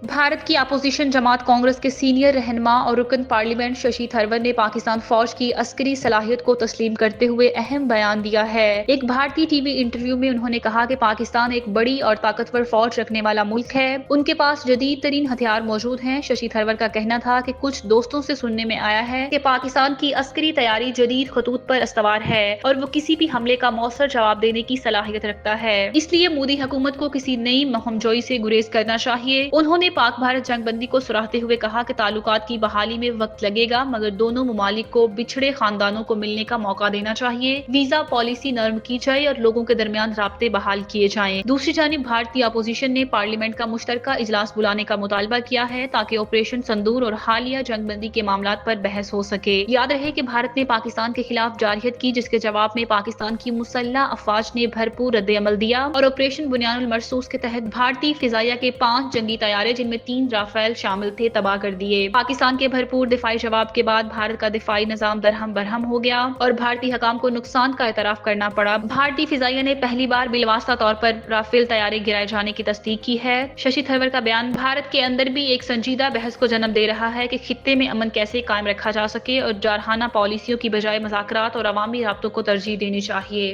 भारत की अपोजिशन जमात कांग्रेस के सीनियर रहनुमा और रुकन पार्लियामेंट शशि थरूर ने पाकिस्तान फौज की अस्करी सलाहियत को तस्लीम करते हुए अहम बयान दिया है। एक भारतीय टीवी इंटरव्यू में उन्होंने कहा कि पाकिस्तान एक बड़ी और ताकतवर फौज रखने वाला मुल्क है, उनके पास जदीद तरीन हथियार मौजूद हैं। शशि थरूर का कहना था कि कुछ दोस्तों से सुनने में आया है कि पाकिस्तान की अस्करी तैयारी जदीद खतूत पर अस्तवार है और वो किसी भी हमले का मौसर जवाब देने की सलाहियत रखता है, इसलिए मोदी हुकूमत को किसी नई मुहिमजोई से गुरेज करना चाहिए। उन्होंने पाक भारत जंगबंदी को सराहते हुए कहा कि ताल्लुकात की बहाली में वक्त लगेगा, मगर दोनों मुमालिक को बिछड़े खानदानों को मिलने का मौका देना चाहिए। वीजा पॉलिसी नरम की जाए और लोगों के दरमियान राब्ते बहाल किए जाएं। दूसरी जानिब भारतीय अपोजिशन ने पार्लियामेंट का मुश्तरका इजलास बुलाने का मुतालबा किया है ताकि ऑपरेशन संदूर और हालिया जंगबंदी के मामलात पर बहस हो सके। याद रहे कि भारत ने पाकिस्तान के खिलाफ जारहियत की, जिसके जवाब में पाकिस्तान की मुसल्लह अफवाज ने भरपूर रद्द-ए-अमल दिया और ऑपरेशन बुनियानुल मरसूस के तहत भारतीय फिजाइया के 5 जंगी तैयारे, जिनमें 3 राफेल शामिल थे, तबाह कर दिए। पाकिस्तान के भरपूर दिफाई जवाब के बाद भारत का दिफाई निजाम दरहम बरहम हो गया और भारतीय हकाम को नुकसान का एतराफ करना पड़ा। भारतीय फिजाइया ने पहली बार बिलवास्ता तौर पर राफेल तैयारे गिराए जाने की तस्दीक की है। शशि थरूर का बयान भारत के अंदर भी एक संजीदा बहस को जन्म दे रहा है कि खित्ते में अमन कैसे कायम रखा जा सके और जारहाना पॉलिसियों की बजाय मुज़ाकरात और अवामी राब्तों को तरजीह देनी चाहिए।